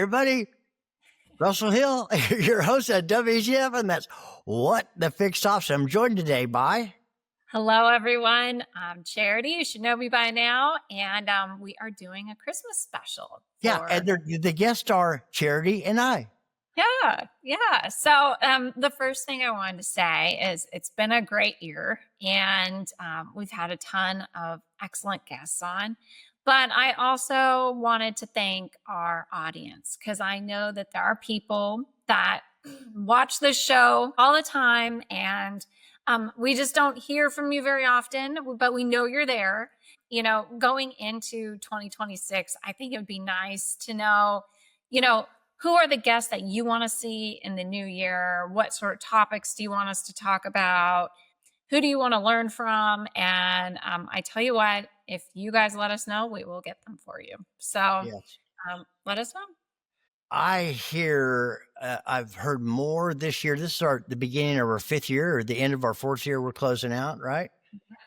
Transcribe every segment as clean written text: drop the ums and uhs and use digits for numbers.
Everybody, Russell Hill, your host at WGF, and that's What the Fixed Ops. I'm joined today by... Hello, everyone. I'm Charity. You should know me by now. And we are doing a Christmas special. And the guests are Charity and I. Yeah. So the first thing I wanted to say is it's been a great year, and we've had a ton of excellent guests on. But I also wanted to thank our audience, because I know that there are people that watch this show all the time, and we just don't hear from you very often, but we know you're there. You know, going into 2026, I think it would be nice to know, who are the guests that you want to see in the new year? What sort of topics do you want us to talk about? Who do you want to learn from? And I tell you what, if you guys let us know, we will get them for you. So Yes. Let us know. I've heard more this year. This is the beginning of our 5th year, or the end of our 4th year we're closing out, right?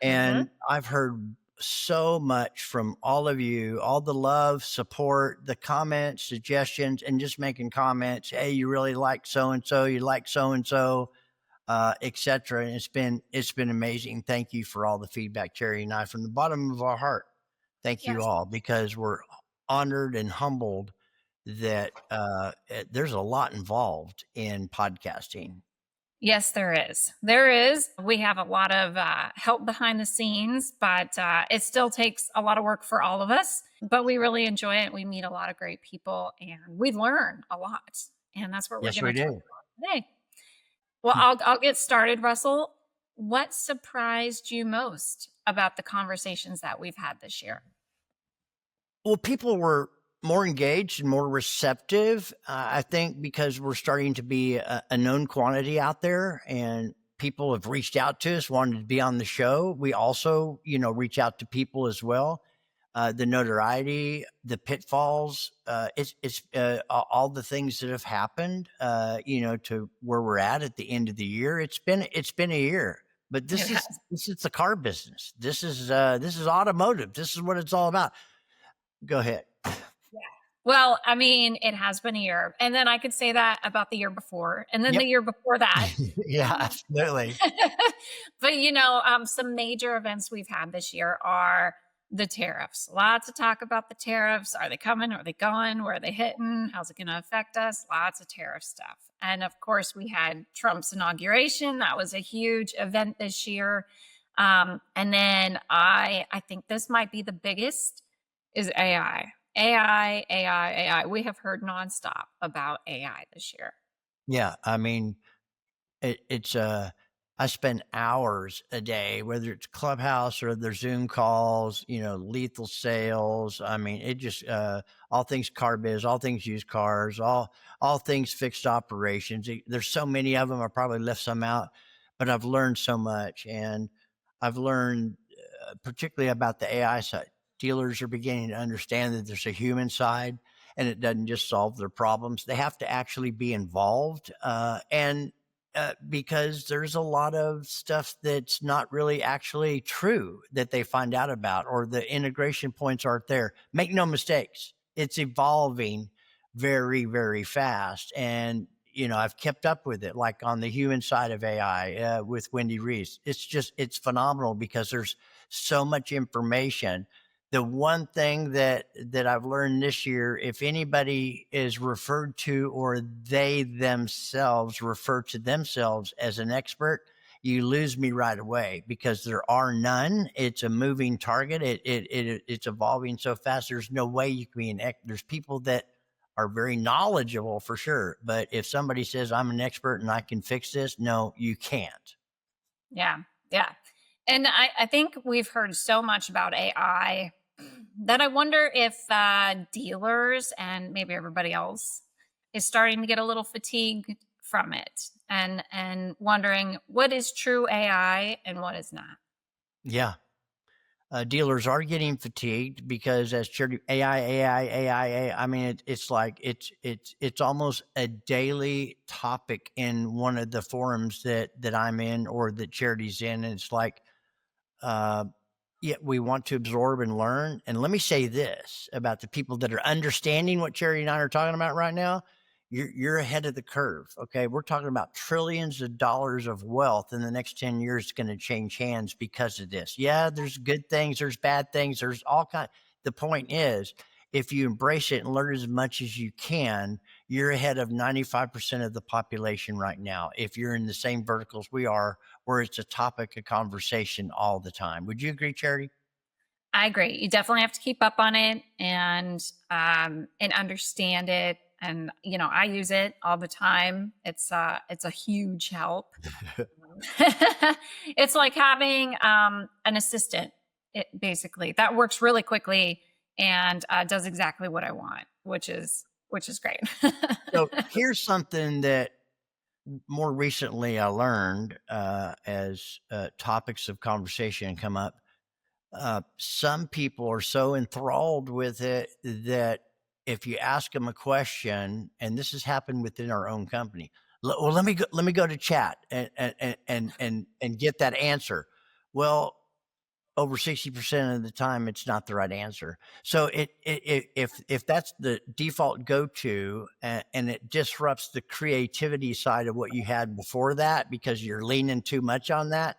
And I've heard so much from all of you, all the love, support, the comments, suggestions, and just making comments. Hey, you really like so-and-so, you like so-and-so, etc. And it's been amazing. Thank you for all the feedback, Cherry and I, from the bottom of our heart. Thank you all, because we're honored and humbled that there's a lot involved in podcasting. Yes, there is. There is. We have a lot of help behind the scenes, but it still takes a lot of work for all of us. But we really enjoy it. We meet a lot of great people, and we learn a lot. And that's what we're going to talk about today. Well, I'll get started, Russell. What surprised you most about the conversations that we've had this year? Well, people were more engaged and more receptive. I think because we're starting to be a known quantity out there, and people have reached out to us, wanted to be on the show. We also, reach out to people as well. The notoriety, the pitfalls, it's all the things that have happened, to where we're at the end of the year. It's been a year, but this is the car business. This is automotive. This is what it's all about. Go ahead. Well, I mean, it has been a year. And then I could say that about the year before, and then the year before that. Yeah, absolutely. But, some major events we've had this year are the tariffs. Lots of talk about the tariffs. Are they coming? Are they going? Where are they hitting? How's it going to affect us? Lots of tariff stuff. And of course, we had Trump's inauguration. That was a huge event this year. And then I think this might be the biggest is AI. AI. We have heard nonstop about AI this year. Yeah. I mean, I spend hours a day, whether it's Clubhouse or their Zoom calls, lethal sales. I mean, it just, all things car biz, all things used cars, all things fixed operations. There's so many of them. I probably left some out, but I've learned so much, and I've learned particularly about the AI side. Dealers are beginning to understand that there's a human side, and it doesn't just solve their problems. They have to actually be involved. Because there's a lot of stuff that's not really actually true that they find out about, or the integration points aren't there. Make no mistakes. It's evolving very, very fast. And, I've kept up with it, like on the human side of AI with Wendy Reese. It's phenomenal because there's so much information. The one thing that I've learned this year, if anybody is referred to, or they themselves refer to themselves as an expert, you lose me right away, because there are none. It's a moving target. It's evolving so fast. There's no way you can be an expert. There's people that are very knowledgeable for sure. But if somebody says I'm an expert and I can fix this, no, you can't. Yeah. And I think we've heard so much about AI that I wonder if dealers and maybe everybody else is starting to get a little fatigued from it, and wondering what is true AI and what is not. Yeah. Dealers are getting fatigued because, as AI. I mean, it's like it's almost a daily topic in one of the forums that I'm in, or that Charity's in. And it's like, yet we want to absorb and learn. And let me say this about the people that are understanding what Charity and I are talking about right now. You're ahead of the curve. Okay. We're talking about trillions of dollars of wealth in the next 10 years going to change hands because of this. Yeah, there's good things, there's bad things, there's all kind. The point is, if you embrace it and learn as much as you can, you're ahead of 95% of the population right now. If you're in the same verticals we are, where it's a topic of conversation all the time. Would you agree, Charity? I agree. You definitely have to keep up on it and understand it. And I use it all the time. It's a huge help. It's like having an assistant, basically that works really quickly and does exactly what I want, which is great. So here's something that more recently I learned as topics of conversation come up. Some people are so enthralled with it that if you ask them a question, and this has happened within our own company, well, let me go to chat and get that answer. Well, over 60% of the time, it's not the right answer. So if that's the default go-to and it disrupts the creativity side of what you had before that because you're leaning too much on that,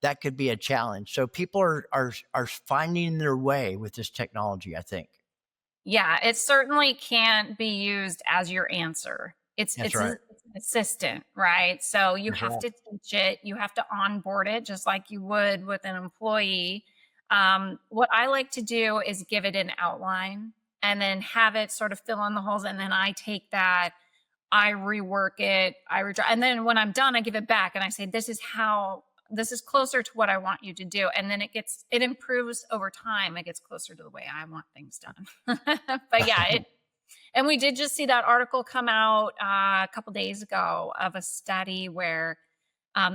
that could be a challenge. So people are finding their way with this technology, I think. Yeah, it certainly can't be used as your answer. It's That's it's, a, right. it's an assistant, right? So you That's have right. to teach it, you have to onboard it just like you would with an employee. What I like to do is give it an outline and then have it sort of fill in the holes, and then I take that, I rework it, and then when I'm done, I give it back and I say, this is closer to what I want you to do. And then it improves over time. It gets closer to the way I want things done. But yeah, and we did just see that article come out a couple days ago of a study where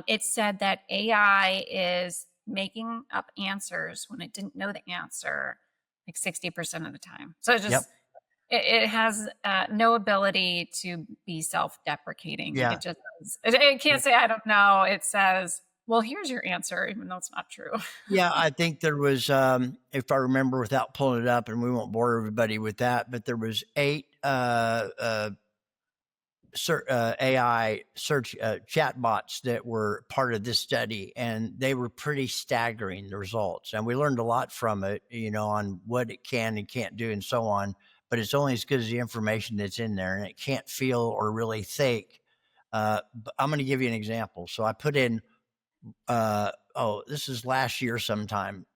it said that AI is making up answers when it didn't know the answer like 60% of the time. So Yep. it has no ability to be self-deprecating. Yeah. It can't say, I don't know. It says, well, here's your answer, even though it's not true. Yeah, I think there was, if I remember without pulling it up, and we won't bore everybody with that, but there was 8 AI search chat bots that were part of this study, and they were pretty staggering, the results. And we learned a lot from it, on what it can and can't do and so on. But it's only as good as the information that's in there, and it can't feel or really think. But I'm going to give you an example. So I put in, this is last year sometime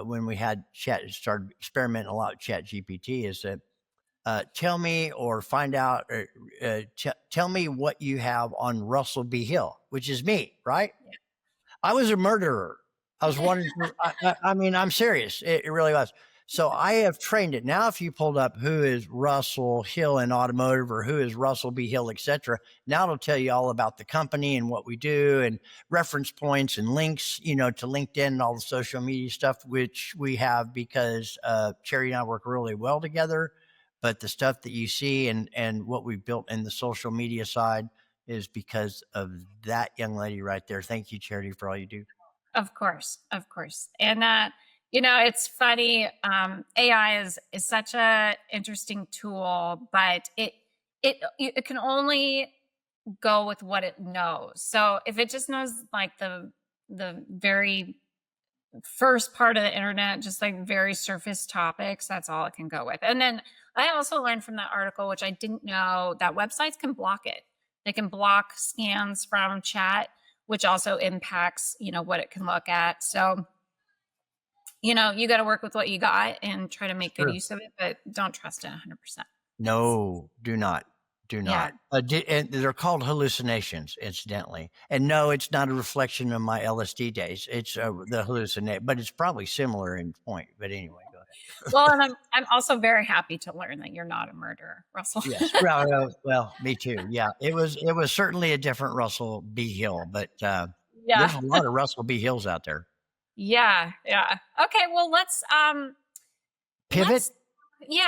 when we had started experimenting a lot with Chat GPT, is that tell me or find out, or tell me what you have on Russell B. Hill, which is me, right? I was a murderer. I was wanted for, I mean, I'm serious. It really was. So I have trained it. Now, if you pulled up who is Russell Hill in automotive or who is Russell B. Hill, et cetera, now it'll tell you all about the company and what we do and reference points and links, to LinkedIn and all the social media stuff, which we have because Cherry and I work really well together. But the stuff that you see and what we've built in the social media side is because of that young lady right there. Thank you, Charity, for all you do. Of course, of course. And it's funny. AI is such a interesting tool, but it can only go with what it knows. So if it just knows like the very first part of the internet, just like very surface topics, that's all it can go with. And then I also learned from that article, which I didn't know, that websites can block it. They can block scans from chat, which also impacts, what it can look at. So, you got to work with what you got and try to make good Sure. use of it, but don't trust it 100%. That's, No, do not. Do yeah. not. And they're called hallucinations, incidentally. And no, it's not a reflection of my LSD days. It's the hallucinate, but it's probably similar in point. But anyway, go ahead. Well, and I'm also very happy to learn that you're not a murderer, Russell. Yes. Well, me too. Yeah, it was certainly a different Russell B. Hill, but Yeah. there's a lot of Russell B. Hills out there. Yeah. Yeah. Okay. Well, Pivot. let's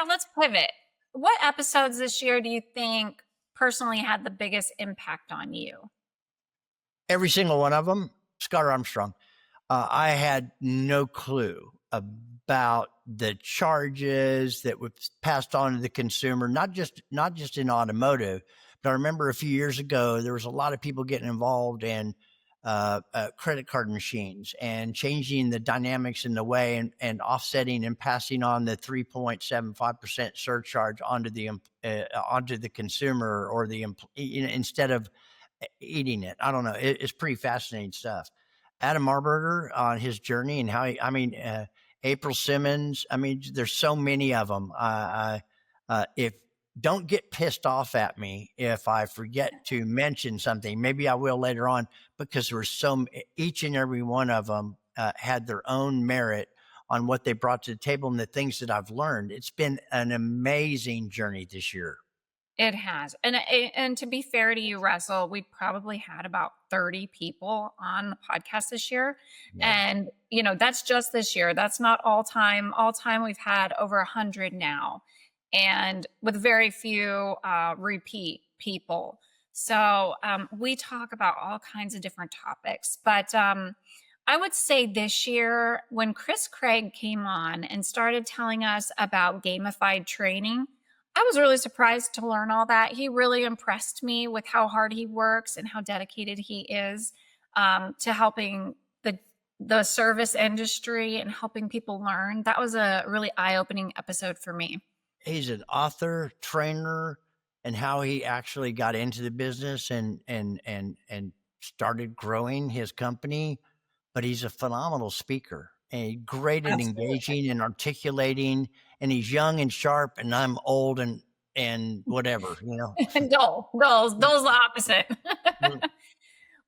let's pivot. What episodes this year do you think personally had the biggest impact on you? Every single one of them. Scott Armstrong. I had no clue about the charges that was passed on to the consumer, not just in automotive, but I remember a few years ago there was a lot of people getting involved in credit card machines and changing the dynamics in the way and offsetting and passing on the 3.75% surcharge onto the consumer or instead of eating it. I don't know. It's pretty fascinating stuff. Adam Marburger on his journey and how April Simmons. I mean, there's so many of them. If don't get pissed off at me if I forget to mention something. Maybe I will later on because there was each and every one of them had their own merit on what they brought to the table and the things that I've learned. It's been an amazing journey this year. It has. And to be fair to you, Russell, we probably had about 30 people on the podcast this year. Yeah. And, that's just this year. That's not all time. All time we've had over 100 now, and with very few repeat people. So we talk about all kinds of different topics. But I would say this year, when Chris Craig came on and started telling us about gamified training, I was really surprised to learn all that. He really impressed me with how hard he works and how dedicated he is to helping the service industry and helping people learn. That was a really eye-opening episode for me. He's an author, trainer, and how he actually got into the business and started growing his company. But he's a phenomenal speaker and great at Absolutely. engaging and articulating. And he's young and sharp, and I'm old and whatever, you know. Dole's the opposite. Mm,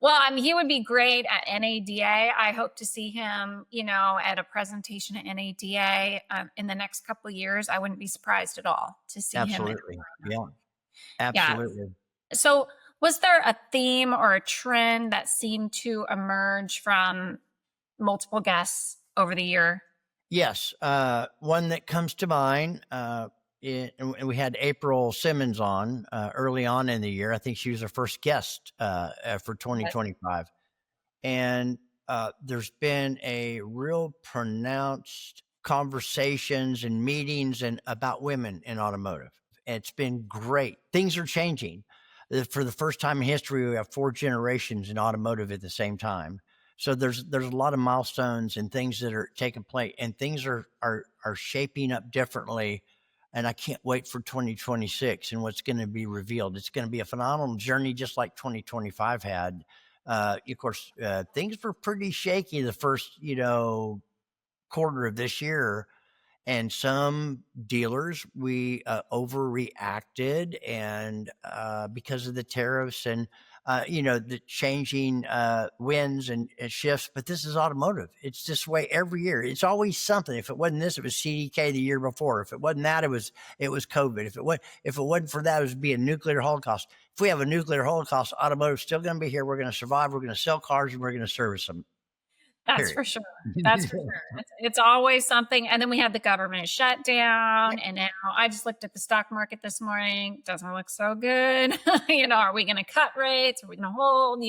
Well, I mean, he would be great at NADA. I hope to see him, at a presentation at NADA in the next couple of years. I wouldn't be surprised at all to see him. absolutely, yeah, Yeah. absolutely. So, was there a theme or a trend that seemed to emerge from multiple guests over the year? Yes, one that comes to mind. And we had April Simmons on early on in the year. I think she was our first guest for Yes. 2025. And there's been a real pronounced conversations and meetings and about women in automotive. It's been great. Things are changing. For the first time in history, we have four generations in automotive at the same time. So there's a lot of milestones and things that are taking place, and things are shaping up differently. And I can't wait for 2026 and what's going to be revealed. It's going to be a phenomenal journey, just like 2025 had. Of course, things were pretty shaky the first, quarter of this year, and some dealers we overreacted, and because of the tariffs and the changing winds and shifts. But this is automotive. It's this way every year. It's always something. If it wasn't this, it was CDK the year before. If it wasn't that, it was COVID. If it wasn't for that, it would be a nuclear holocaust. If we have a nuclear holocaust, automotive's still going to be here. We're going to survive. We're going to sell cars and we're going to service them. That's Period. for sure. That's for sure. It's always something. And then we had the government shutdown. And now I just looked at the stock market this morning. Doesn't look so good. Are we going to cut rates? Are we going to hold?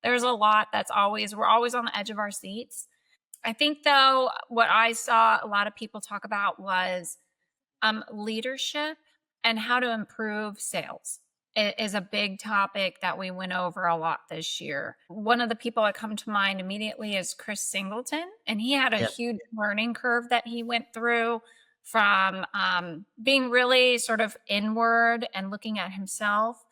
There's a lot we're always on the edge of our seats. I think, though, what I saw a lot of people talk about was leadership and how to improve sales. It is a big topic that we went over a lot this year. One of the people that come to mind immediately is Chris Singleton, and he had a Yeah. huge learning curve that he went through from being really sort of inward and looking at himself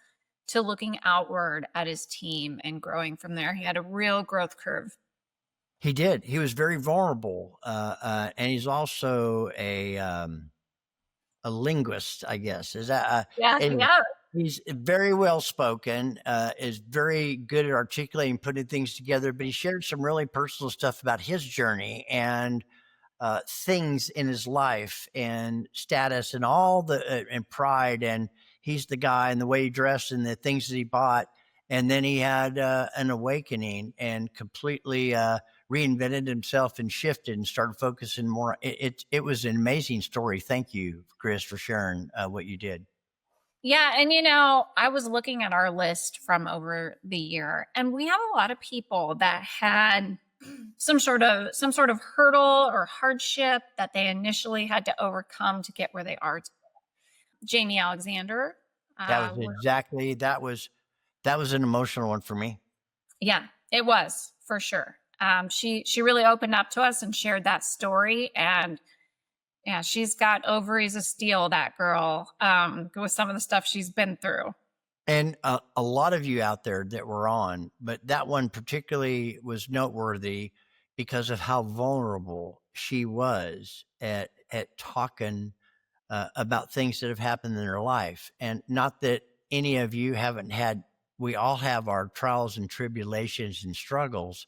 to looking outward at his team and growing from there. He had a real growth curve. He did. He was very vulnerable, and he's also a linguist, I guess. Is that Yeah, anyway? yeah. He's very well spoken. Is very good at articulating, putting things together. But he shared some really personal stuff about his journey and things in his life and status and all and pride. And he's the guy and the way he dressed and the things that he bought. And then he had an awakening and completely reinvented himself and shifted and started focusing more. It was an amazing story. Thank you, Chris, for sharing what you did. Yeah, and I was looking at our list from over the year, and we have a lot of people that had some sort of hurdle or hardship that they initially had to overcome to get where they are. Jamie Alexander, That was were exactly that was an emotional one for me. yeah, it was for sure. She really opened up to us and shared that story, and yeah, she's got ovaries of steel. That girl, with some of the stuff she's been through. And a lot of you out there that were on, but that one particularly was noteworthy because of how vulnerable she was at talking about things that have happened in her life. And not that any of you haven't had, we all have our trials and tribulations and struggles,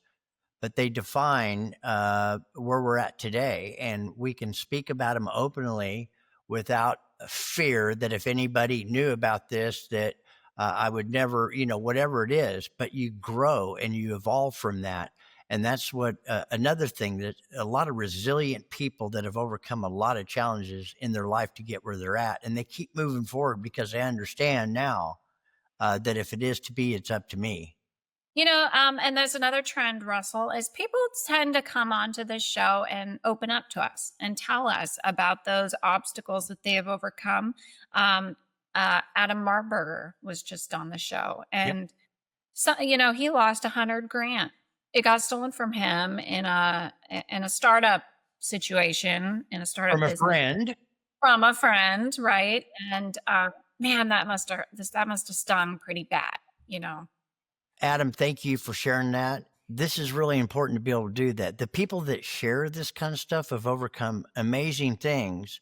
but they define where we're at today. And we can speak about them openly without fear that if anybody knew about this, that I would never, whatever it is, but you grow and you evolve from that. And that's what another thing that a lot of resilient people that have overcome a lot of challenges in their life to get where they're at. And they keep moving forward because they understand now that if it is to be, it's up to me. And there's another trend, Russell, is people tend to come onto this show and open up to us and tell us about those obstacles that they have overcome. Um, Adam Marburger was just on the show, Yep. and he lost 100 grand. It got stolen from him in a startup situation, in a From startup a business, friend. from a friend, right? And man, that must have stung pretty bad, you know. Adam, thank you for sharing that. This is really important to be able to do that. The people that share this kind of stuff have overcome amazing things.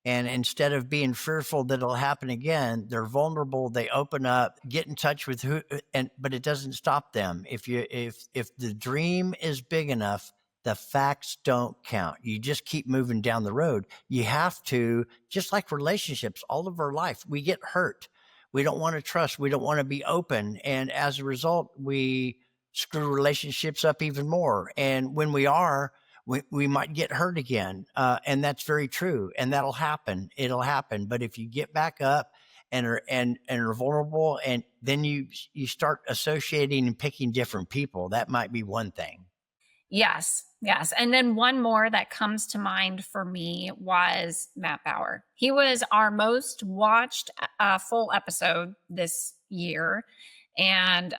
And instead of being fearful that it'll happen again, they're vulnerable. They open up, get in touch with who, but it doesn't stop them. If the dream is big enough, the facts don't count. You just keep moving down the road. You have to, just like relationships, all of our life, we get hurt. We don't want to trust. We don't want to be open. And as a result, we screw relationships up even more. And when we might get hurt again. And that's very true. And that'll happen. It'll happen. But if you get back up and are vulnerable, and then you start associating and picking different people, that might be one thing. Yes, yes. And then one more that comes to mind for me was Matt Bauer. He was our most watched full episode this year. And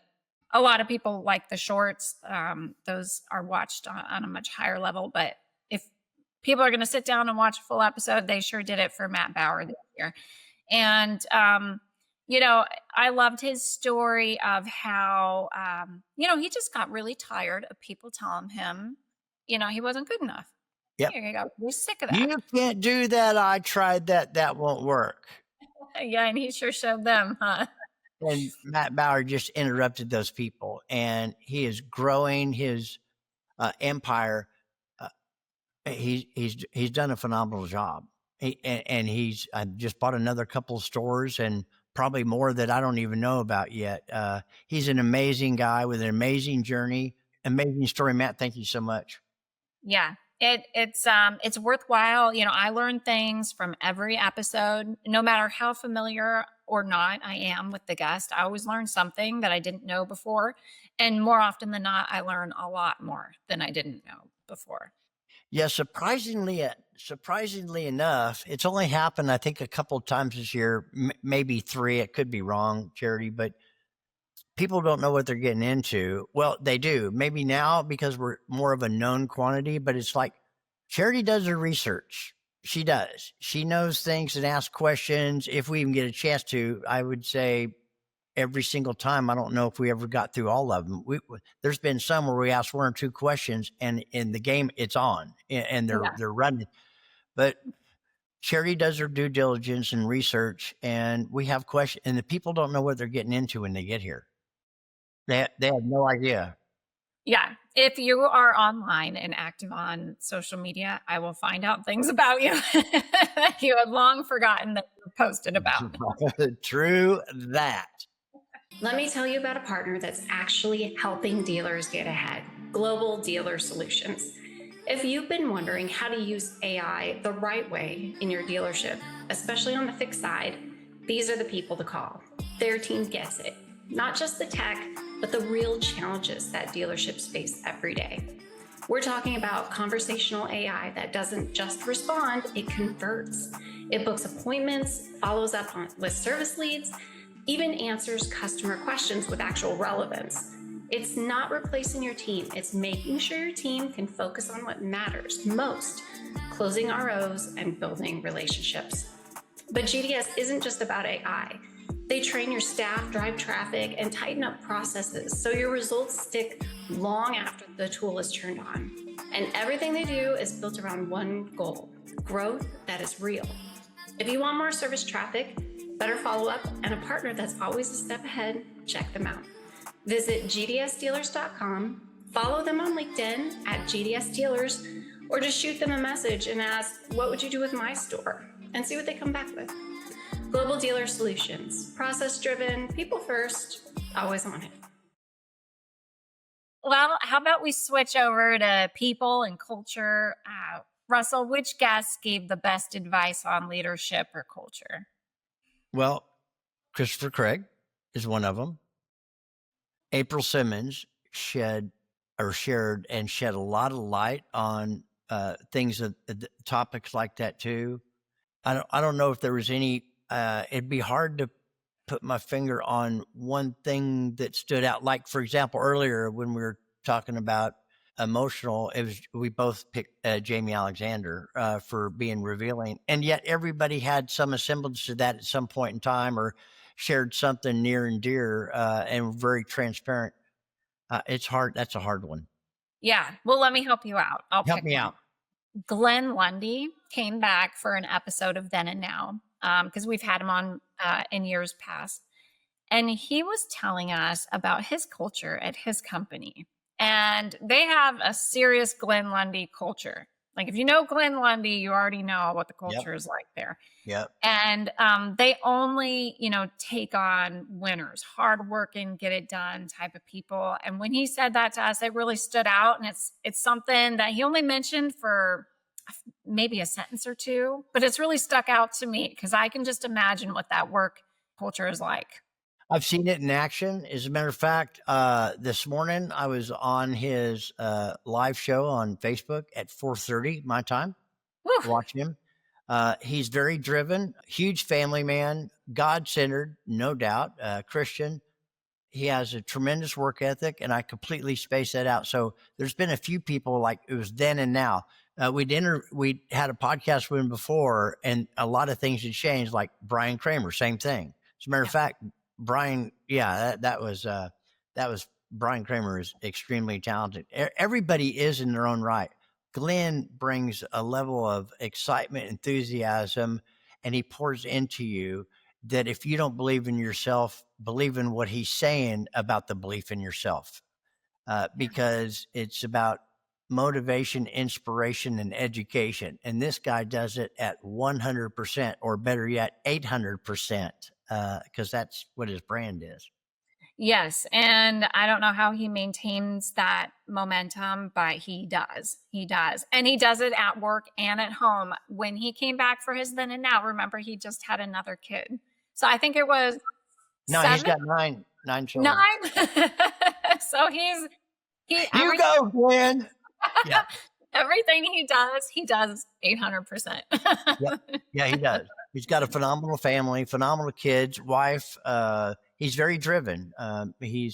a lot of people like the shorts. Those are watched on a much higher level. But if people are going to sit down and watch a full episode, they sure did it for Matt Bauer this year. And, I loved his story of how, he just got really tired of people telling him, he wasn't good enough. Yep. He got really sick of that. You can't do that. I tried that. That won't work. Yeah, and he sure showed them, huh? And Matt Bauer just interrupted those people, and he is growing his empire. Uh, he's done a phenomenal job. And he's I just bought another couple of stores and probably more that I don't even know about yet. He's an amazing guy with an amazing journey, amazing story. Matt, thank you so much. Yeah. It's worthwhile. I learn things from every episode, no matter how familiar or not I am with the guest. I always learn something that I didn't know before. And more often than not, I learn a lot more than I didn't know before. Yeah, surprisingly enough, it's only happened I think a couple of times this year, maybe three. It could be wrong, Charity, but people don't know what they're getting into. Well, they do. Maybe now because we're more of a known quantity, but it's like Charity does her research. She does. She knows things and asks questions. If we even get a chance to, I would say every single time. I don't know if we ever got through all of them. There's been some where we asked one or two questions, and in the game, it's on, and Yeah. they're running. But Charity does her due diligence and research, and we have questions, and the people don't know what they're getting into when they get here. They have no idea. Yeah. If you are online and active on social media, I will find out things about you that you had long forgotten that you posted about. True that. Let me tell you about a partner that's actually helping dealers get ahead, Global Dealer Solutions. If you've been wondering how to use AI the right way in your dealership, especially on the fixed side, these are the people to call. Their team gets it. Not just the tech, but the real challenges that dealerships face every day. We're talking about conversational AI that doesn't just respond, it converts. It books appointments, follows up with service leads, even answers customer questions with actual relevance. It's not replacing your team, it's making sure your team can focus on what matters most, closing ROs and building relationships. But GDS isn't just about AI. They train your staff, drive traffic, and tighten up processes so your results stick long after the tool is turned on. And everything they do is built around one goal: growth that is real. If you want more service traffic, better follow-up, and a partner that's always a step ahead, check them out. Visit gdsdealers.com, follow them on LinkedIn at GDS Dealers, or just shoot them a message and ask, what would you do with my store? And see what they come back with. Global Dealer Solutions, process-driven, people first, always on it. Well, how about we switch over to people and culture? Russell, which guest gave the best advice on leadership or culture? Well, Christopher Craig is one of them. April Simmons shared a lot of light on things topics like that too. I don't know if there was any. It'd be hard to put my finger on one thing that stood out. Like, for example, earlier when we were talking about emotional, we both picked Jamie Alexander for being revealing, and yet everybody had some semblance to that at some point in time, or shared something near and dear, and very transparent. It's hard. That's a hard one. Yeah. Well, let me help you out. I'll Help pick me one. out. Glenn Lundy came back for an episode of Then and Now because we've had him on in years past. And he was telling us about his culture at his company. And they have a serious Glenn Lundy culture. Like, if you know Glenn Lundy, you already know what the culture is like there. Yep. And they only, take on winners, hardworking, get it done type of people. And when he said that to us, it really stood out. And it's something that he only mentioned for maybe a sentence or two, but it's really stuck out to me because I can just imagine what that work culture is like. I've seen it in action. As a matter of fact, this morning I was on his live show on Facebook at 4:30 my time, watching him. He's very driven, huge family man, God-centered, no doubt, Christian. He has a tremendous work ethic, and I completely spaced that out. So there's been a few people, like it was Then and Now. We'd had a podcast with him before, and a lot of things had changed, like Brian Kramer, same thing. As a matter of fact, Brian, that was Brian Kramer is extremely talented. Everybody is in their own right. Glenn brings a level of excitement, enthusiasm, and he pours into you that if you don't believe in yourself, believe in what he's saying about the belief in yourself, because it's about motivation, inspiration, and education. And this guy does it at 100%, or better yet, 800%, because that's what his brand is. Yes. And I don't know how he maintains that momentum, but he does. He does. And he does it at work and at home. When he came back for his Then and Now, remember, he just had another kid. So I think it was He's got nine children. 9. So you go, Glenn. Yeah. Everything he does 800%. Yeah, he does. He's got a phenomenal family, phenomenal kids, wife. He's very driven. He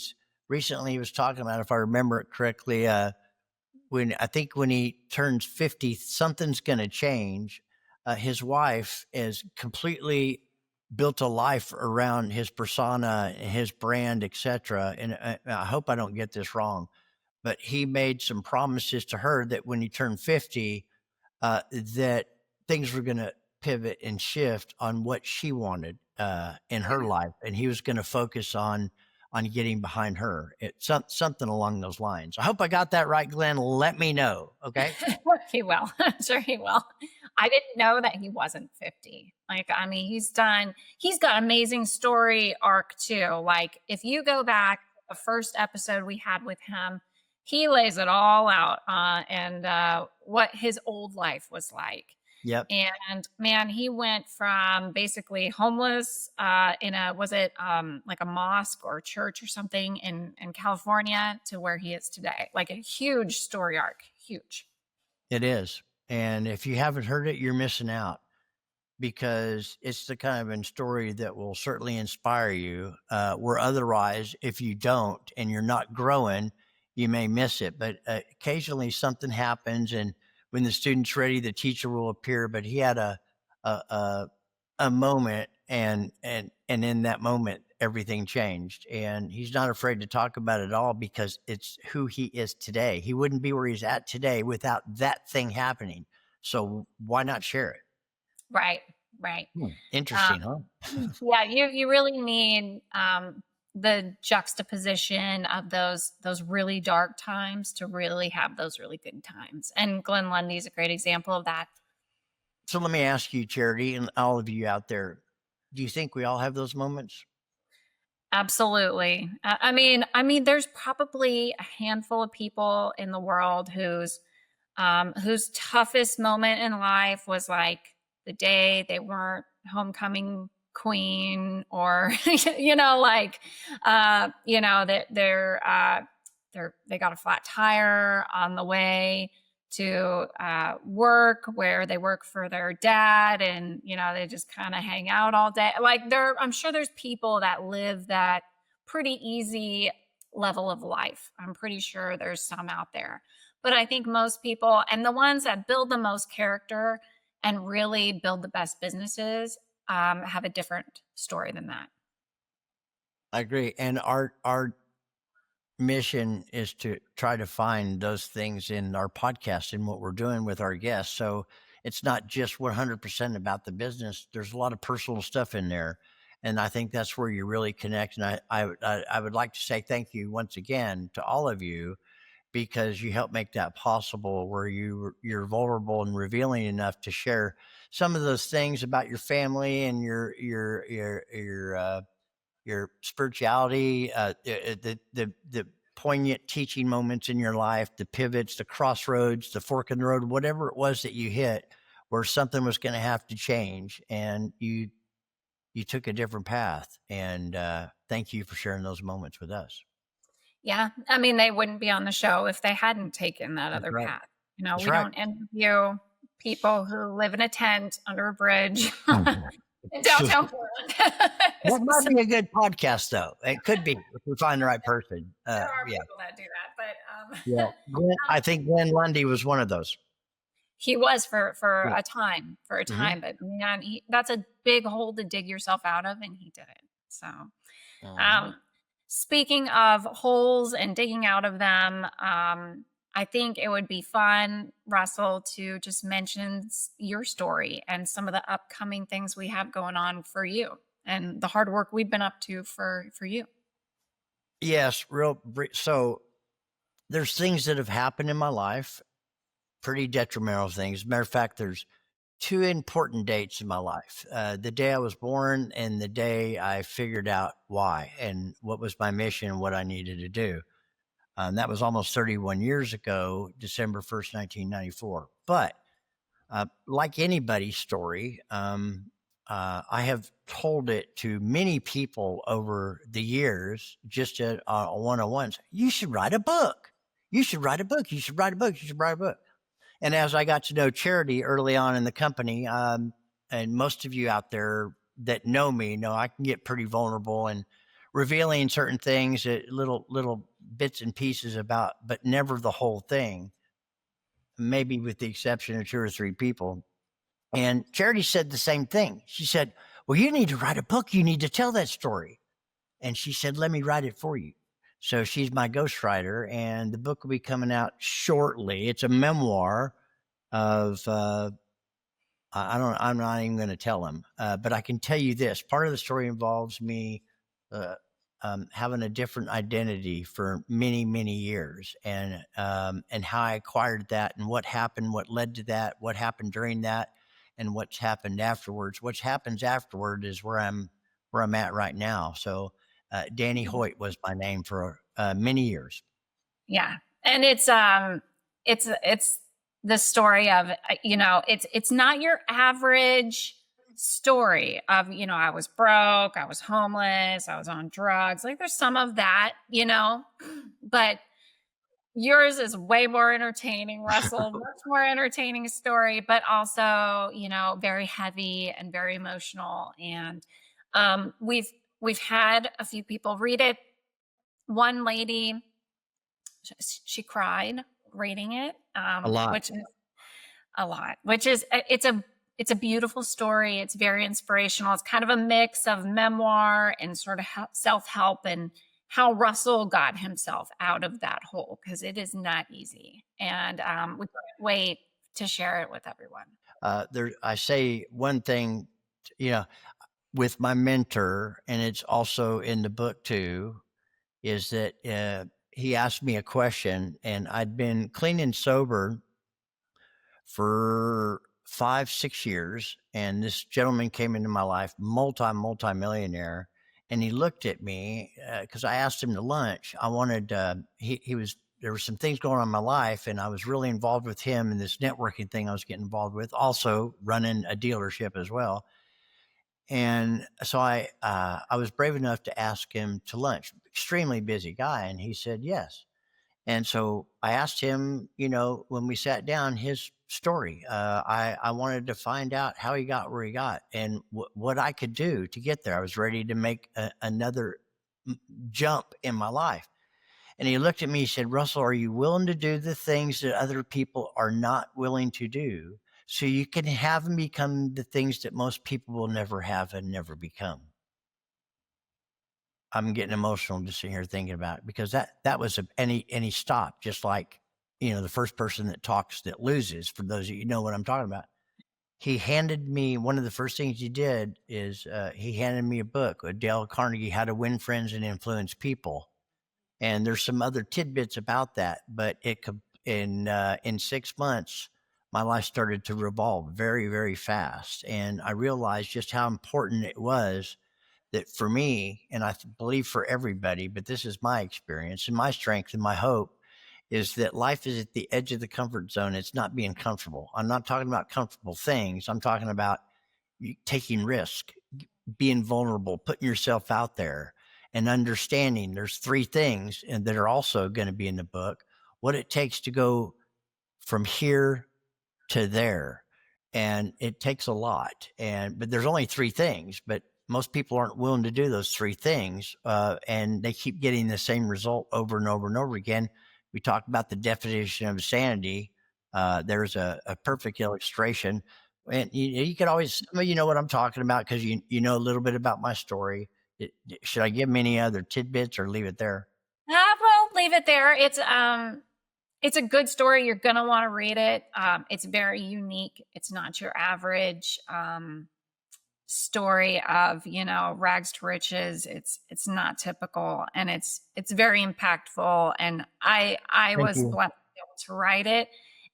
was talking about, if I remember it correctly, when he turns 50, something's going to change. His wife is completely built a life around his persona, his brand, etc. And I hope I don't get this wrong, but he made some promises to her that when he turned 50, that things were going to pivot and shift on what she wanted in her life, and he was going to focus on getting behind her. It's something along those lines. I hope I got that right, Glenn. Let me know, okay? He will. Sure, he will. I didn't know that he wasn't 50. Like, I mean, he's got amazing story arc too. Like, if you go back the first episode we had with him, he lays it all out and what his old life was like. Yep. And man, he went from basically homeless in a was it like a mosque or a church or something in California to where he is today. Like a huge story arc. Huge. It is. And if you haven't heard it, you're missing out, because it's the kind of a story that will certainly inspire you. Where otherwise, if you don't and you're not growing, you may miss it. But occasionally something happens, and when the student's ready, the teacher will appear. But he had a a, a moment, and in that moment, everything changed. And he's not afraid to talk about it all, because it's who he is today. He wouldn't be where he's at today without that thing happening. So why not share it? Right. Right. Interesting, Um, huh? yeah, you really need the juxtaposition of those really dark times to really have those really good times. And Glenn Lundy is a great example of that. So let me ask you, Charity, and all of you out there, do you think we all have those moments? Absolutely. I mean, there's probably a handful of people in the world whose toughest moment in life was like the day they weren't homecoming queen, or like that they got a flat tire on the way to work, where they work for their dad, and they just kind of hang out all day. Like, I'm sure there's people that live that pretty easy level of life. I'm pretty sure there's some out there, but I think most people, and the ones that build the most character and really build the best businesses, have a different story than that. I agree. And our mission is to try to find those things in our podcast and what we're doing with our guests. So it's not just 100% about the business. There's a lot of personal stuff in there. And I think that's where you really connect. And I would like to say thank you once again to all of you, because you help make that possible, where you're vulnerable and revealing enough to share some of those things about your family and your spirituality, the poignant teaching moments in your life, the pivots, the crossroads, the fork in the road, whatever it was that you hit, where something was going to have to change, and you took a different path. And thank you for sharing those moments with us. Yeah. I mean, they wouldn't be on the show if they hadn't taken that That's other right. path. That's We right. don't interview people who live in a tent under a bridge Mhm. in So downtown Portland. that So might be a good podcast, though. It could be if we find the right person. there are Yeah. people that do that, but Yeah. I think Glenn Lundy was one of those. he was for Yeah. a time, Hmm. but man, that's a big hole to dig yourself out of, and he did it. So, Hmm. um, speaking of holes and digging out of them, I think it would be fun, Russell, to just mention your story and some of the upcoming things we have going on for you, and the hard work we've been up to for you. Yes. So there's things that have happened in my life, pretty detrimental things. Matter of fact, there's two important dates in my life: the day I was born and the day I figured out why and what was my mission and what I needed to do. That was almost 31 years ago, December 1st, 1994. But like anybody's story, I have told it to many people over the years, just at one-on-ones. You should write a book. You should write a book. You should write a book. You should write a book. And as I got to know Charity early on in the company, and most of you out there that know me know I can get pretty vulnerable and revealing certain things, little bits and pieces about, but never the whole thing. Maybe with the exception of two or three people. And Charity said the same thing. She said, "Well, you need to write a book. You need to tell that story." And she said, "Let me write it for you." So she's my ghostwriter, and the book will be coming out shortly. It's a memoir of I'm not even going to tell him, but I can tell you this: part of the story involves me uh, having a different identity for many, many years, and how I acquired that, and what happened, what led to that, what happened during that, and what's happened afterwards. What happens afterward is where I'm at right now. So, Danny Hoyt was my name for many years. Yeah. And it's the story of, it's not your average story of, I was broke, I was homeless, I was on drugs. Like there's some of that, but yours is way more entertaining, Russell, much more entertaining story, but also, very heavy and very emotional. And we've had a few people read it. One lady, she cried reading it, A lot. which is a lot, which is it's a beautiful story. It's very inspirational. It's kind of a mix of memoir and sort of self-help, and how Russell got himself out of that hole, because it is not easy. And we can't wait to share it with everyone. I say one thing, you know, with my mentor, and it's also in the book too, is that he asked me a question, and I'd been clean and sober for 5, 6 years. And this gentleman came into my life, multi millionaire. And he looked at me because I asked him to lunch. I wanted, he was, there were some things going on in my life, and I was really involved with him in this networking thing I was getting involved with, also running a dealership as well. And so I was brave enough to ask him to lunch. Extremely busy guy, and he said yes. And so I asked him, when we sat down, his story. I wanted to find out how he got where he got, and what I could do to get there. I was ready to make another jump in my life. And he looked at me, he said, Russell, are you willing to do the things that other people are not willing to do, so you can have them become the things that most people will never have and never become? I'm getting emotional just sitting here thinking about it, because that was any stop, just like, the first person that talks that loses, for those of you know what I'm talking about. He handed me, one of the first things he did is he handed me a book, Dale Carnegie, How to Win Friends and Influence People. And there's some other tidbits about that, but it could, in 6 months, my life started to revolve very, very fast. And I realized just how important it was that for me, and I believe for everybody, but this is my experience and my strength and my hope, is that life is at the edge of the comfort zone. It's not being comfortable. I'm not talking about comfortable things. I'm talking about taking risk, being vulnerable, putting yourself out there, and understanding there's 3 things and that are also going to be in the book: what it takes to go from here to there. And it takes a lot. But there's only 3 things, but most people aren't willing to do those 3 things. And they keep getting the same result over and over and over again. We talked about the definition of sanity. There's a perfect illustration. And you could always, you know what I'm talking about, because you know a little bit about my story. Should I give them any other tidbits or leave it there? Well, leave it there. It's a good story. You're going to want to read it. It's very unique. It's not your average story of, rags to riches. It's not typical, and it's very impactful. And I Thank was you. blessed to be able to write it.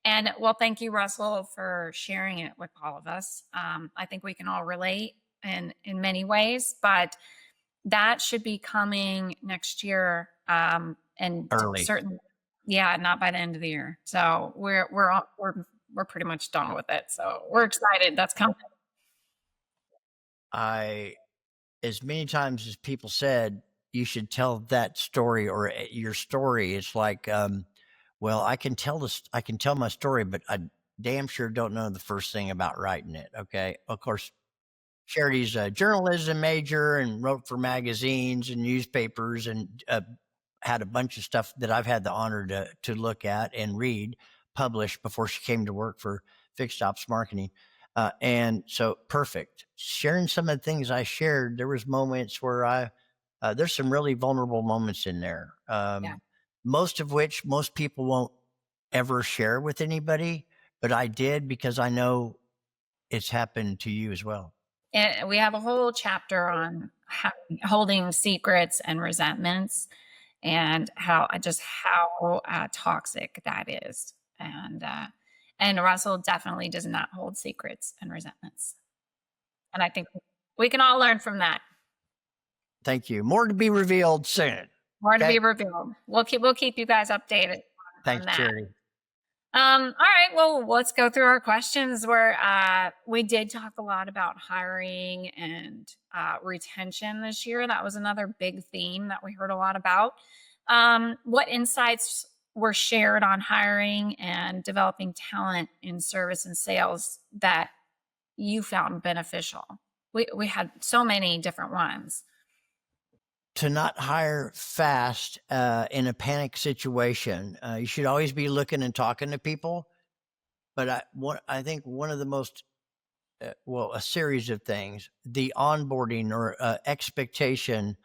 And well, thank you, Russell, for sharing it with all of us. I think we can all relate in many ways, but that should be coming next year. And Early. certainly, yeah, not by the end of the year. So we're pretty much done with it. So we're excited. That's coming. As many times as people said, you should tell that story, or your story. It's like, well, I can tell my story, but I damn sure don't know the first thing about writing it. Okay. Of course, Charity's a journalism major and wrote for magazines and newspapers, and had a bunch of stuff that I've had the honor to look at and read published before she came to work for Fixed Ops Marketing. And so, perfect. Sharing some of the things I shared, there was moments where there's some really vulnerable moments in there. Yeah. Most of which most people won't ever share with anybody, but I did, because I know it's happened to you as well. And we have a whole chapter on holding secrets and resentments, and how toxic that is. And Russell definitely does not hold secrets and resentments. And I think we can all learn from that. Thank you. More to be revealed soon. More to Okay. be revealed. We'll keep you guys updated Thanks, on that. Charity. All right. Well, let's go through our questions. Where we did talk a lot about hiring and retention this year. That was another big theme that we heard a lot about. What insights were shared on hiring and developing talent in service and sales that you found beneficial? We had so many different ones. To not hire fast in a panic situation. You should always be looking and talking to people. But I think one of the most a series of things, the onboarding or expectation.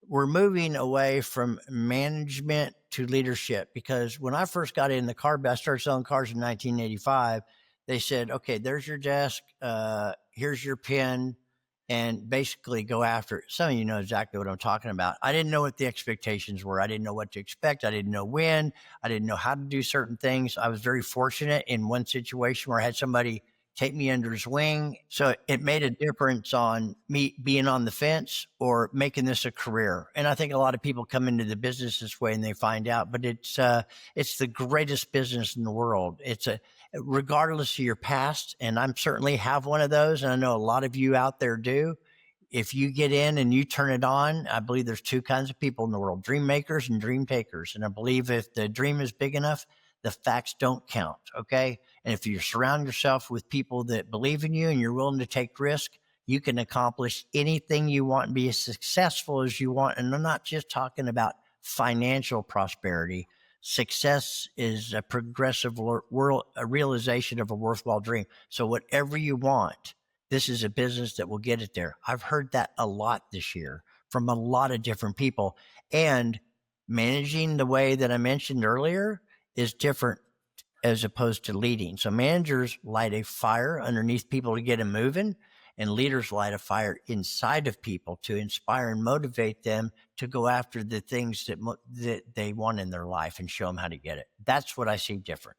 We're moving away from management to leadership, because when I first got in the car, I started selling cars in 1985. They said, okay, there's your desk. Here's your pin, and basically go after it. Some of you know exactly what I'm talking about. I didn't know what the expectations were. I didn't know what to expect. I didn't know when. I didn't know how to do certain things. I was very fortunate in one situation where I had somebody take me under his wing. So it made a difference on me being on the fence or making this a career. And I think a lot of people come into the business this way and they find out, but it's the greatest business in the world. Regardless of your past. And I'm certainly have one of those. And I know a lot of you out there do. If you get in and you turn it on, I believe there's two kinds of people in the world, dream makers and dream takers. And I believe if the dream is big enough, the facts don't count. Okay. And if you surround yourself with people that believe in you and you're willing to take risk, you can accomplish anything you want and be as successful as you want. And I'm not just talking about financial prosperity. Success is a progressive world, a realization of a worthwhile dream. So whatever you want, this is a business that will get it there. I've heard that a lot this year from a lot of different people. And managing the way that I mentioned earlier is different as opposed to leading. So managers light a fire underneath people to get them moving, and leaders light a fire inside of people to inspire and motivate them to go after the things that they want in their life and show them how to get it. That's what I see different.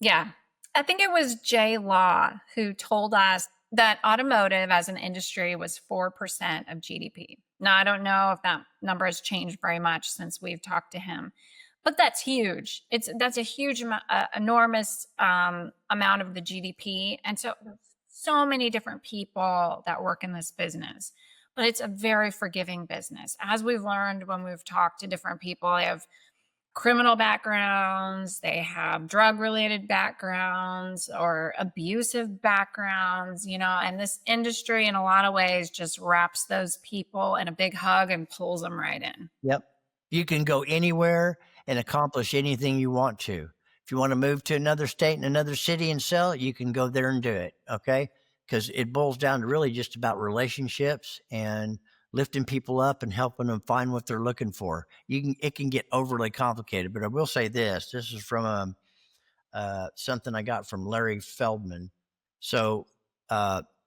Yeah. I think it was Jay Law who told us that automotive as an industry was 4% of GDP. Now, I don't know if that number has changed very much since we've talked to him, but that's huge. That's a huge, enormous amount of the GDP. And so, so many different people that work in this business, but it's a very forgiving business. As we've learned when we've talked to different people, they have criminal backgrounds, they have drug related backgrounds or abusive backgrounds, and this industry in a lot of ways just wraps those people in a big hug and pulls them right in. Yep. You can go anywhere and accomplish anything you want to. If you want to move to another state and another city and sell, you can go there and do it. Okay. Because it boils down to really just about relationships and lifting people up and helping them find what they're looking for. It can get overly complicated, but I will say this. This is from something I got from Larry Feldman. So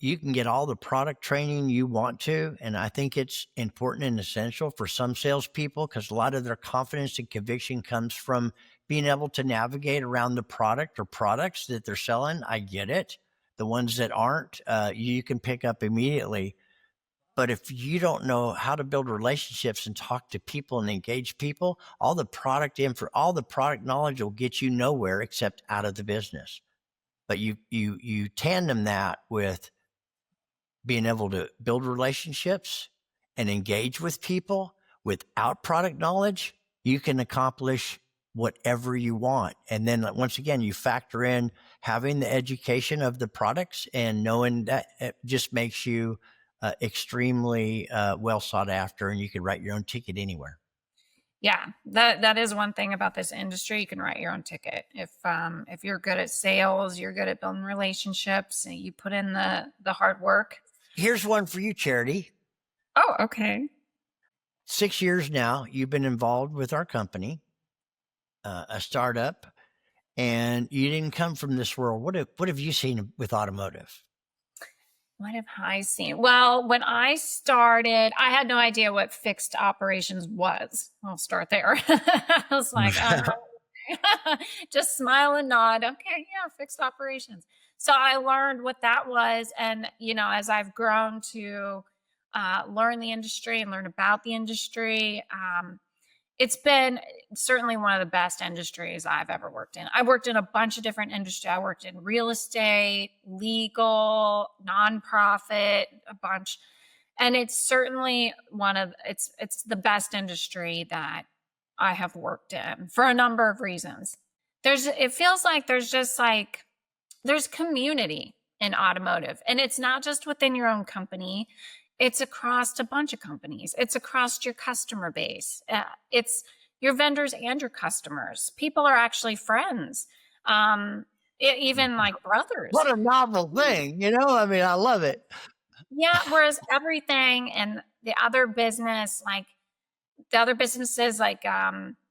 you can get all the product training you want to. And I think it's important and essential for some salespeople because a lot of their confidence and conviction comes from being able to navigate around the product or products that they're selling. I get it. The ones that aren't, you can pick up immediately. But if you don't know how to build relationships and talk to people and engage people, all the all the product knowledge will get you nowhere except out of the business. But you tandem that with being able to build relationships and engage with people without product knowledge, you can accomplish whatever you want. And then once again, you factor in having the education of the products and knowing that it just makes you extremely well sought after, and you can write your own ticket anywhere. Yeah, that is one thing about this industry. You can write your own ticket. If you're good at sales, you're good at building relationships, and you put in the hard work. Here's one for you, Charity. Oh, okay. 6 years now, you've been involved with our company, a startup, and you didn't come from this world. What have you seen with automotive? What have I seen? Well, when I started, I had no idea what fixed operations was. I'll start there. I was like, just smile and nod. Okay, yeah, fixed operations. So I learned what that was. And, as I've grown to learn the industry and learn about the industry, It's been certainly one of the best industries I've ever worked in. I worked in a bunch of different industries. I worked in real estate, legal, nonprofit, a bunch. And it's certainly it's the best industry that I have worked in for a number of reasons. It feels like there's community in automotive, and it's not just within your own company. It's across a bunch of companies. It's across your customer base. It's your vendors and your customers. People are actually friends, even like What brothers. a novel thing, you know? I mean, I love it. Yeah. Whereas everything and the other businesses like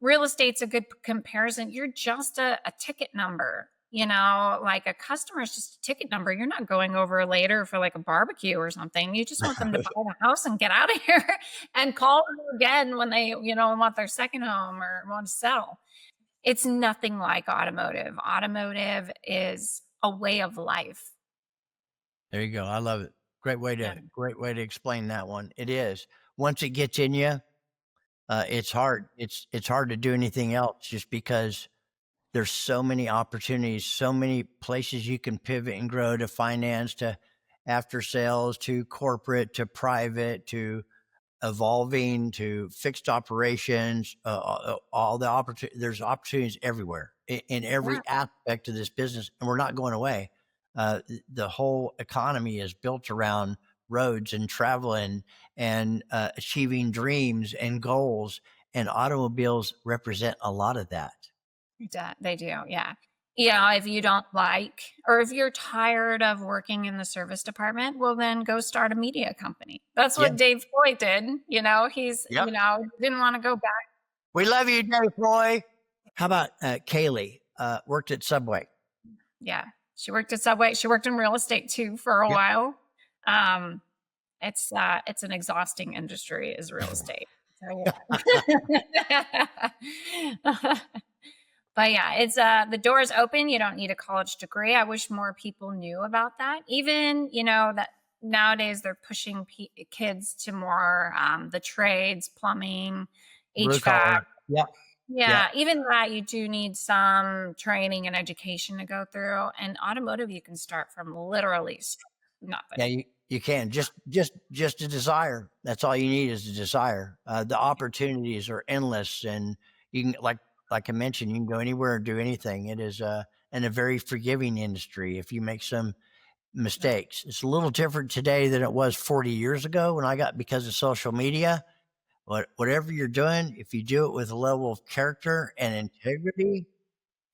real estate's a good comparison. You're just a ticket number, like a customer is just a ticket number. You're not going over later for like a barbecue or something. You just want them to buy the house and get out of here and call them again when they, want their second home or want to sell. It's nothing like automotive. Automotive is a way of life. There you go. I love it. Yeah. Great way to explain that one. It is. Once it gets in you, it's hard. It's hard to do anything else just because there's so many opportunities, so many places you can pivot and grow, to finance, to after sales, to corporate, to private, to evolving, to fixed operations, all the opportunity. There's opportunities everywhere in Yeah. every aspect of this business, and we're not going away. The whole economy is built around roads and traveling and achieving dreams and goals, and automobiles represent a lot of that. They do, yeah. If you don't like or if you're tired of working in the service department, well, then go start a media company. That's Yeah. what Dave Floyd did. Yep. Didn't want to go back. We love you, Dave Roy. How about Kaylee? Worked at Subway. Yeah. She worked at Subway. She worked in real estate too for a Yep. while. It's an exhausting industry is real estate. So, yeah. But yeah, it's the door is open. You don't need a college degree. I wish more people knew about that. Even that nowadays they're pushing kids to more the trades, plumbing, Blue HVAC. collar. Yep. Yeah, Yep. even that you do need some training and education to go through. And automotive, you can start from literally nothing. Yeah, you can just a desire. That's all you need is a desire. The opportunities are endless, and you can like I mentioned, you can go anywhere and do anything. It is and a very forgiving industry if you make some mistakes. It's a little different today than it was 40 years ago when I got, because of social media. Whatever you're doing, if you do it with a level of character and integrity,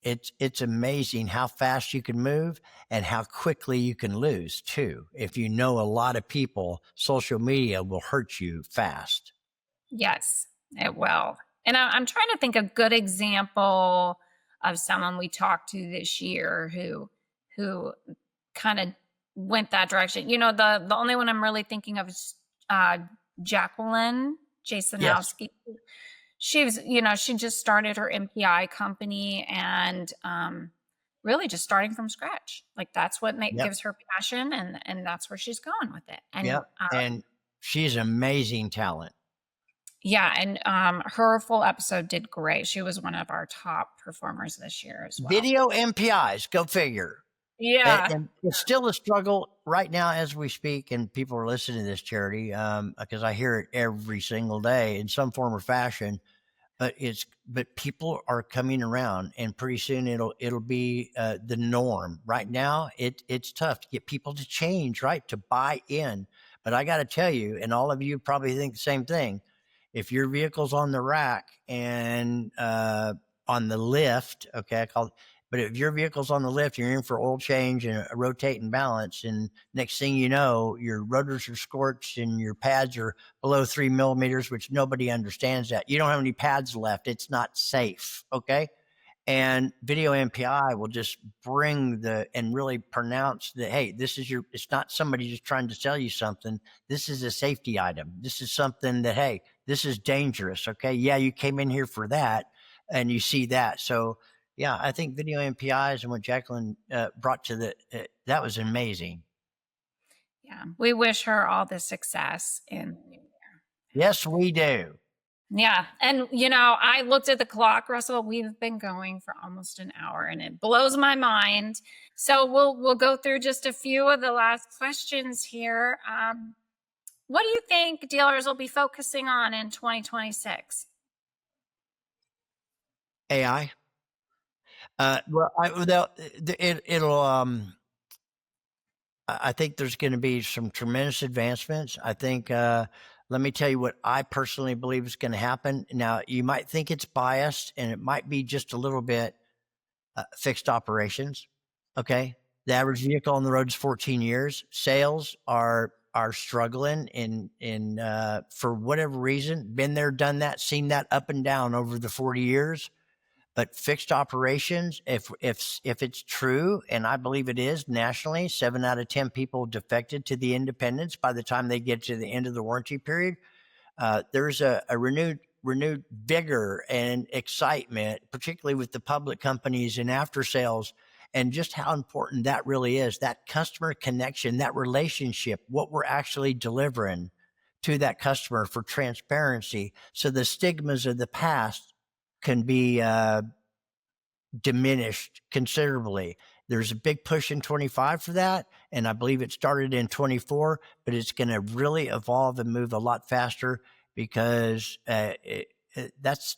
it's amazing how fast you can move and how quickly you can lose too. If you know a lot of people, social media will hurt you fast. Yes, it will. And I'm trying to think a good example of someone we talked to this year who kind of went that direction. The only one I'm really thinking of is Jacqueline Yes. Jasonowski. She just started her MPI company and really just starting from scratch. Like that's what Yep. gives her passion, and that's where she's going with it. And Yep. And she's amazing talent. yeah, and her full episode did great. She was one of our top performers this year as well. Video MPIs, go figure. Yeah. And it's still a struggle right now as we speak, and people are listening to this, Charity, because I hear it every single day in some form or fashion. But people are coming around, and pretty soon it'll be the norm. Right now, it's tough to get people to change, right, to buy in. But I got to tell you, and all of you probably think the same thing. If your vehicle's on the rack and on the lift, okay, but if your vehicle's on the lift, you're in for oil change and a rotate and balance, and next thing you know, your rotors are scorched and your pads are below 3 millimeters, which nobody understands that. You don't have any pads left. It's not safe. Okay. And video MPI will just bring and really pronounce that, hey, it's not somebody just trying to sell you something. This is a safety item. This is something that, hey, this is dangerous. Okay. Yeah. You came in here for that and you see that. So yeah, I think video MPIs and what Jacqueline brought to that was amazing. Yeah. We wish her all the success in the new year. Yes, we do. Yeah. And, I looked at the clock, Russell. We've been going for almost an hour and it blows my mind. So we'll go through just a few of the last questions here. What do you think dealers will be focusing on in 2026? AI. Well, it'll I think there's going to be some tremendous advancements. I think, let me tell you what I personally believe is going to happen. Now, you might think it's biased and it might be just a little bit fixed operations. Okay. The average vehicle on the road is 14 years. Sales are struggling for whatever reason. Been there, done that, seen that up and down over the 40 years. But fixed operations, if it's true, and I believe it is nationally, 7 out of 10 people defected to the independents by the time they get to the end of the warranty period. There's a renewed vigor and excitement, particularly with the public companies and after sales, and just how important that really is. That customer connection, that relationship, what we're actually delivering to that customer for transparency, so the stigmas of the past can be diminished considerably. There's a big push in 25 for that, and I believe it started in 24, but it's going to really evolve and move a lot faster because that's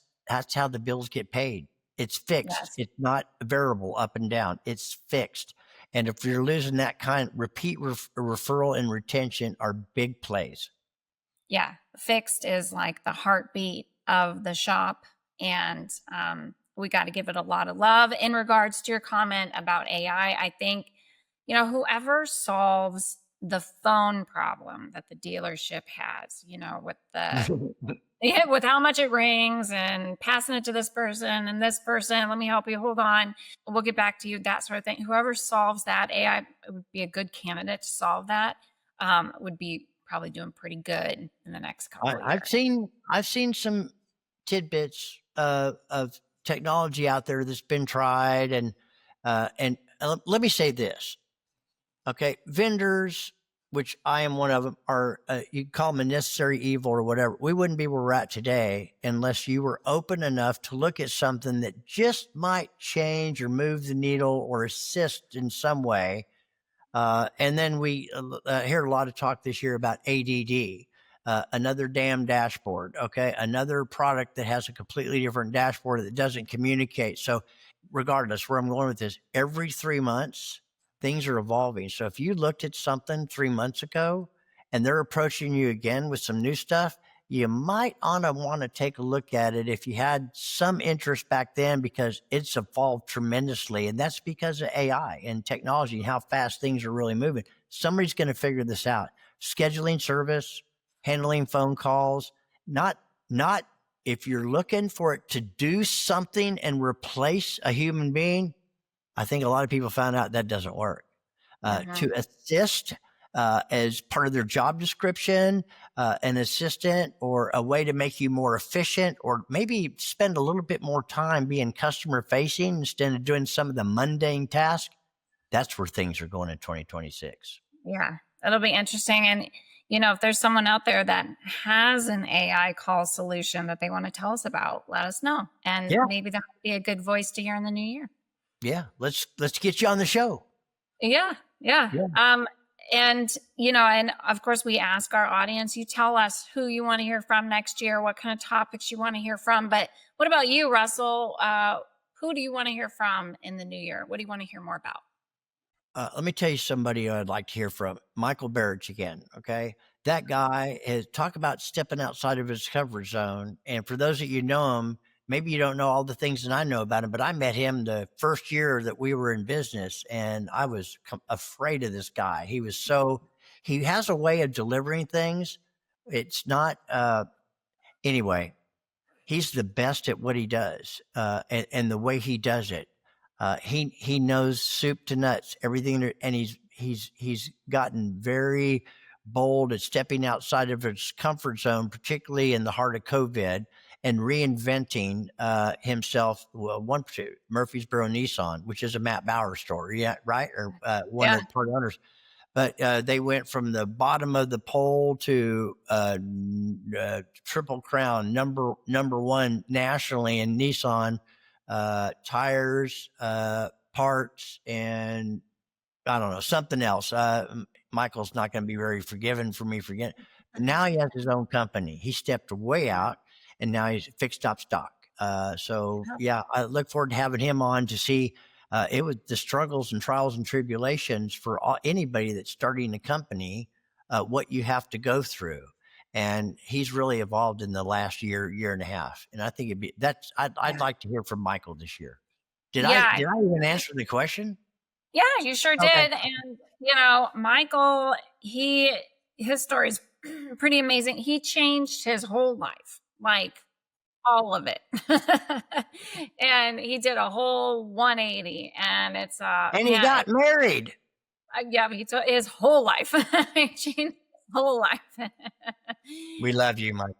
how the bills get paid. It's fixed. Yes. It's not variable up and down. It's fixed. And if you're losing that kind, repeat referral and retention are big plays. Yeah. Fixed is like the heartbeat of the shop. And we got to give it a lot of love. In regards to your comment about AI, I think, whoever solves the phone problem that the dealership has, with the yeah, with how much it rings and passing it to this person and this person, let me help you, hold on, we'll get back to you, that sort of thing. Whoever solves that, AI would be a good candidate to solve that. Would be probably doing pretty good in the next couple of I've years. seen some tidbits of technology out there that's been tried, and let me say this, okay? Vendors, which I am one of them, are you call them a necessary evil or whatever. We wouldn't be where we're at today unless you were open enough to look at something that just might change or move the needle or assist in some way. And then we hear a lot of talk this year about ADD, another damn dashboard. Okay. Another product that has a completely different dashboard that doesn't communicate. So, regardless, where I'm going with this, every 3 months, things are evolving. So, if you looked at something 3 months ago and they're approaching you again with some new stuff, you might want to take a look at it if you had some interest back then, because it's evolved tremendously. And that's because of AI and technology and how fast things are really moving. Somebody's going to figure this out. Scheduling service, handling phone calls, not if you're looking for it to do something and replace a human being. I think a lot of people found out that doesn't work. Mhm. To assist as part of their job description, an assistant, or a way to make you more efficient, or maybe spend a little bit more time being customer facing instead of doing some of the mundane tasks. That's where things are going in 2026. Yeah, it'll be interesting. And, if there's someone out there that has an AI call solution that they want to tell us about, let us know. And Yeah. maybe that would be a good voice to hear in the new year. Yeah. Let's get you on the show. Yeah, yeah. Yeah. And of course, we ask our audience, you tell us who you want to hear from next year, what kind of topics you want to hear from. But what about you, Russell? Who do you want to hear from in the new year? What do you want to hear more about? Let me tell you somebody I'd like to hear from. Michael Barrich again. Okay. That guy is talk about stepping outside of his comfort zone. And for those of you know him, maybe you don't know all the things that I know about him, but I met him the first year that we were in business, and I was afraid of this guy. He has a way of delivering things. It's not, anyway, he's the best at what he does, and the way he does it. He knows soup to nuts, everything, and he's gotten very bold at stepping outside of his comfort zone, particularly in the heart of COVID, and reinventing himself. Well, one Murfreesboro Nissan, which is a Matt Bauer store, yeah, right, or one Yeah. of the part owners. but they went from the bottom of the poll to Triple Crown number one nationally in Nissan tires, parts, and I don't know, something else. Michael's not going to be very forgiven for me forgetting. But now he has his own company. He stepped way out, and now he's fixed stop stock. So yeah, I look forward to having him on to see it was the struggles and trials and tribulations for anybody that's starting a company, what you have to go through. And he's really evolved in the last year and a half. And I think I'd like to hear from Michael this year. Did I Yeah. even answer the question? Yeah, you sure Okay. did. And Michael, his story's pretty amazing. He changed his whole life, like all of it. And he did a whole 180, and it's And he got married. yeah, he took his whole life. He changed his whole life. We love you, Mike.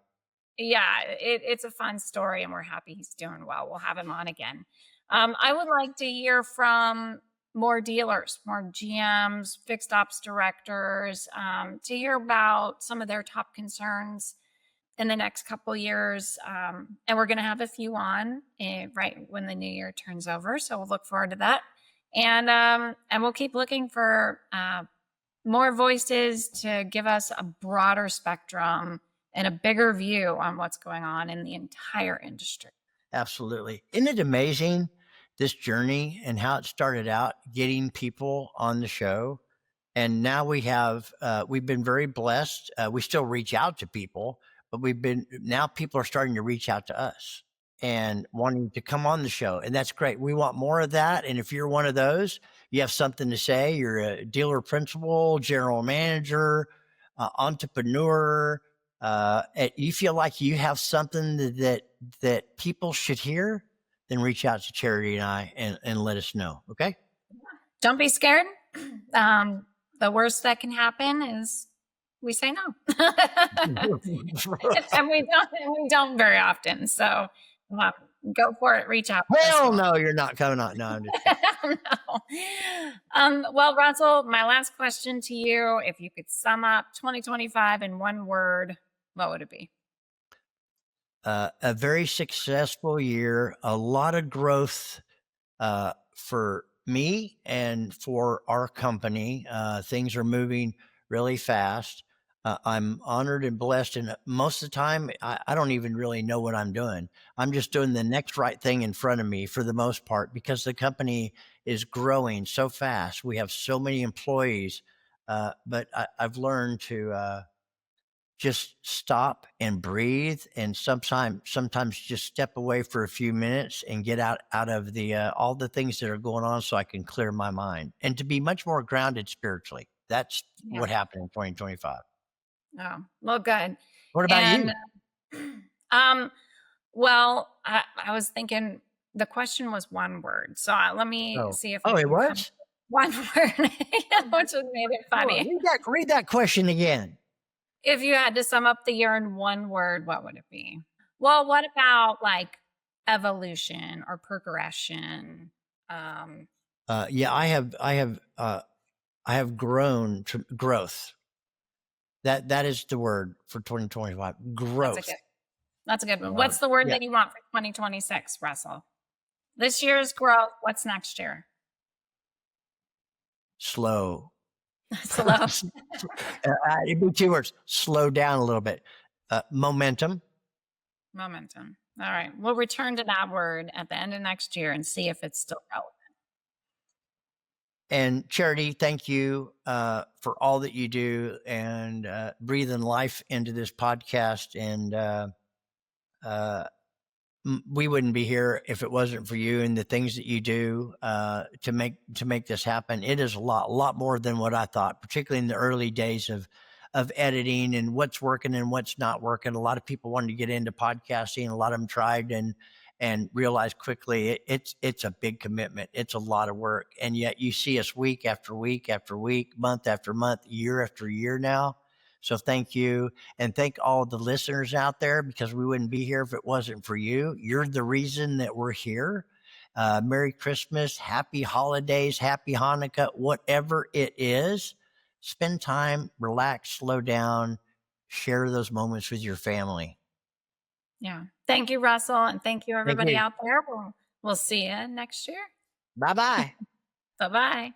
Yeah, it's a fun story, and we're happy he's doing well. We'll have him on again. I would like to hear from more dealers, more GMs, fixed ops directors, to hear about some of their top concerns in the next couple years. And we're going to have a few on right when the new year turns over. So we'll look forward to that. And we'll keep looking for more voices to give us a broader spectrum and a bigger view on what's going on in the entire industry. Absolutely. Isn't it amazing, this journey and how it started out, getting people on the show? And now we've been very blessed. We still reach out to people, but now people are starting to reach out to us and wanting to come on the show. And that's great. We want more of that. And if you're one of those, you have something to say, you're a dealer principal, general manager, entrepreneur, you feel like you have something that people should hear, then reach out to Charity and I and let us know. Okay. Don't be scared. The worst that can happen is we say no. And we don't very often. So go for it. Reach out. Hell no, you're not coming on. No, I'm just no. Well, Russell, my last question to you, if you could sum up 2025 in one word, what would it be? A very successful year, a lot of growth for me and for our company. Things are moving really fast. I'm honored and blessed, and most of the time, I don't even really know what I'm doing. I'm just doing the next right thing in front of me for the most part, because the company is growing so fast. We have so many employees, but I've learned to just stop and breathe, and sometimes just step away for a few minutes and get out of the all the things that are going on, so I can clear my mind and to be much more grounded spiritually. That's what happened in 2025. Oh, well, good. What about you? Well, I was thinking the question was one word. So let me see if it was one word, which would made it funny. Read that question again. If you had to sum up the year in one word, what would it be? Well, what about like evolution or progression? Yeah, I have grown to growth. That is the word for 2025. Growth. That's a good one. What's the word that you want for 2026, Russell? This year's growth. What's next year? Slow. Slow. It'd be two words. Slow down a little bit. Momentum. Momentum. All right. We'll return to that word at the end of next year and see if it's still relevant. And Charity, thank you for all that you do and breathing life into this podcast. And we wouldn't be here if it wasn't for you and the things that you do to make this happen. It is a lot more than what I thought, particularly in the early days of editing and what's working and what's not working. A lot of people wanted to get into podcasting. A lot of them tried and realized quickly it's a big commitment. It's a lot of work. And yet you see us week after week after week, month after month, year after year now. So thank you. And thank all the listeners out there, because we wouldn't be here if it wasn't for you. You're the reason that we're here. Merry Christmas, happy holidays, happy Hanukkah, whatever it is. spend time, relax, slow down, share those moments with your family. Yeah. Thank you, Russell. And thank you, Thank everybody you. out there. We'll see you next year. Bye bye. Bye bye.